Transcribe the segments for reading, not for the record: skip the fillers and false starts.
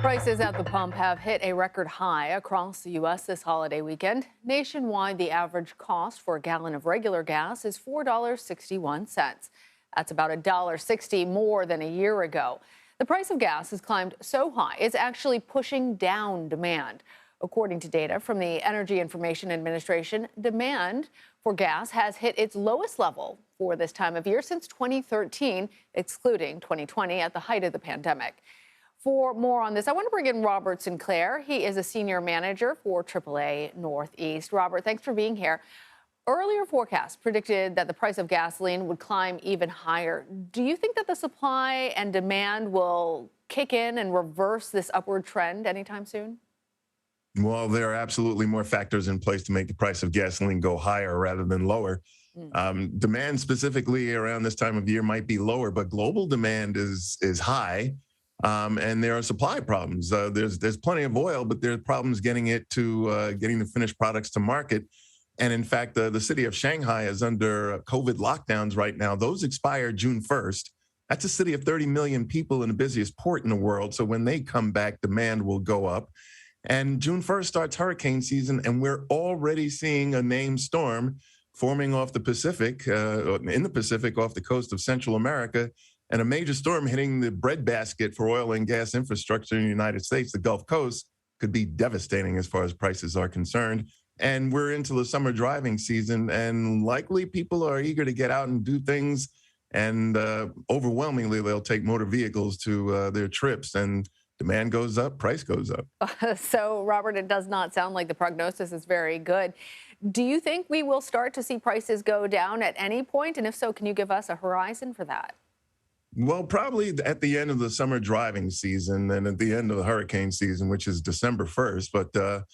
Prices at the pump have hit a record high across the U.S. this holiday weekend. Nationwide, the average cost for a gallon of regular gas is $4.61. That's about $1.60 more than a year ago. The price of gas has climbed so high, it's actually pushing down demand. According to data from the Energy Information Administration, demand for gas has hit its lowest level for this time of year since 2013, excluding 2020 at the height of the pandemic. For more on this, I want to bring in Robert Sinclair. He is a senior manager for AAA Northeast. Robert, thanks for being here. Earlier forecasts predicted that the price of gasoline would climb even higher. Do you think that the supply and demand will kick in and reverse this upward trend anytime soon? Well, there are absolutely more factors in place to make the price of gasoline go higher rather than lower. Demand specifically around this time of year might be lower, but global demand is high. And there are supply problems. There's plenty of oil, but there are problems getting the finished products to market. And in fact, the city of Shanghai is under COVID lockdowns right now. Those expire June 1st. That's a city of 30 million people in the busiest port in the world. So when they come back, demand will go up. And June 1st starts hurricane season, and we're already seeing a named storm forming off the Pacific, in the Pacific off the coast of Central America, and a major storm hitting the breadbasket for oil and gas infrastructure in the United States, the Gulf Coast, could be devastating as far as prices are concerned. And we're into the summer driving season, and likely people are eager to get out and do things. And overwhelmingly, they'll take motor vehicles to their trips, and demand goes up, price goes up. So, Robert, it does not sound like the prognosis is very good. Do you think we will start to see prices go down at any point? And if so, can you give us a horizon for that? Well, probably at the end of the summer driving season and at the end of the hurricane season, which is December 1st. But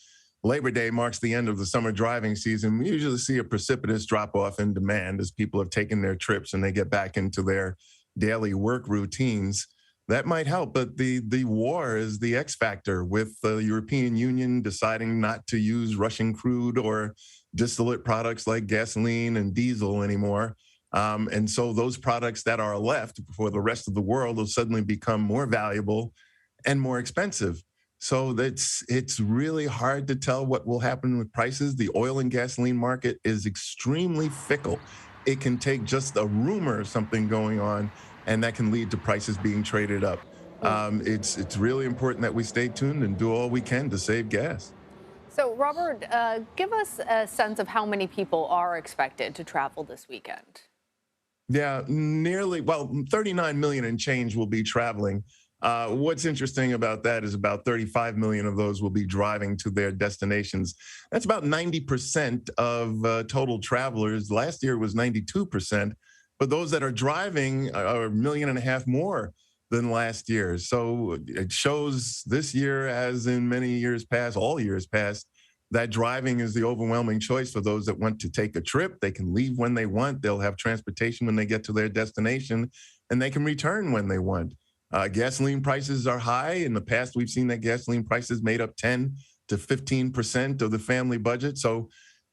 Labor Day marks the end of the summer driving season. We usually see a precipitous drop off in demand as people have taken their trips and they get back into their daily work routines. That might help, but the war is the X factor, with the European Union deciding not to use Russian crude or distillate products like gasoline and diesel anymore. And so those products that are left for the rest of the world will suddenly become more valuable and more expensive. So it's really hard to tell what will happen with prices. The oil and gasoline market is extremely fickle. It can take just a rumor of something going on, and that can lead to prices being traded up. It's really important that we stay tuned and do all we can to save gas. So, Robert, give us a sense of how many people are expected to travel this weekend. Yeah, 39 million and change will be traveling. What's interesting about that is about 35 million of those will be driving to their destinations. That's about 90% of total travelers. Last year was 92%, but those that are driving are 1.5 million more than last year. So it shows this year, as in many years past, all years past, that driving is the overwhelming choice for those that want to take a trip. They can leave when they want. They'll have transportation when they get to their destination, and they can return when they want. Gasoline prices are high. In the past, we've seen that gasoline prices made up 10 to 15% of the family budget. So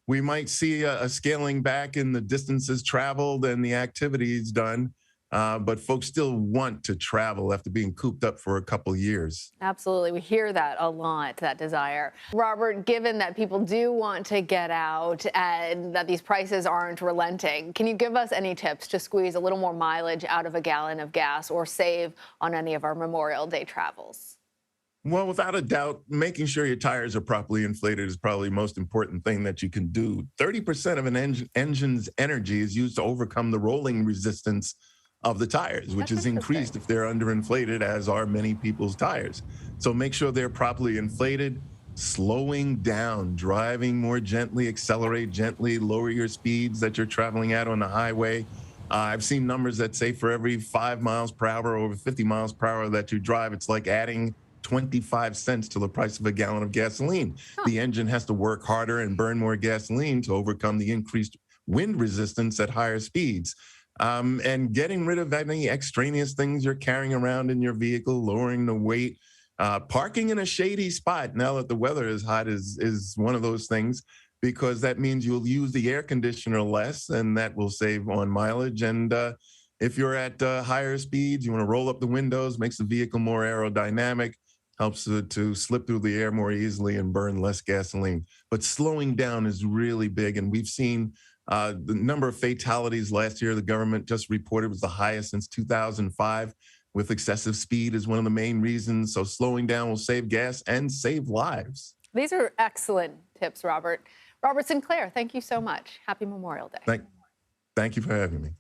we might see a scaling back in the distances traveled and the activities done. But folks still want to travel after being cooped up for a couple years. Absolutely. We hear that a lot, that desire. Robert, given that people do want to get out and that these prices aren't relenting, can you give us any tips to squeeze a little more mileage out of a gallon of gas or save on any of our Memorial Day travels? Well, without a doubt, making sure your tires are properly inflated is probably the most important thing that you can do. 30% of an engine's energy is used to overcome the rolling resistance of the tires, which is increased if they're underinflated, as are many people's tires. So make sure they're properly inflated, slowing down, driving more gently, accelerate gently, lower your speeds that you're traveling at on the highway. I've seen numbers that say for every 5 miles per hour, over 50 miles per hour that you drive, it's like adding 25 cents to the price of a gallon of gasoline. The engine has to work harder and burn more gasoline to overcome the increased wind resistance at higher speeds. And getting rid of any extraneous things you're carrying around in your vehicle, lowering the weight, parking in a shady spot now that the weather is hot is one of those things, because that means you'll use the air conditioner less, and that will save on mileage. And if you're at higher speeds, you want to roll up the windows, makes the vehicle more aerodynamic. helps it to slip through the air more easily and burn less gasoline. But slowing down is really big. And we've seen the number of fatalities last year, the government just reported, was the highest since 2005, with excessive speed as one of the main reasons. So slowing down will save gas and save lives. These are excellent tips, Robert. Robert Sinclair, thank you so much. Happy Memorial Day. Thank you for having me.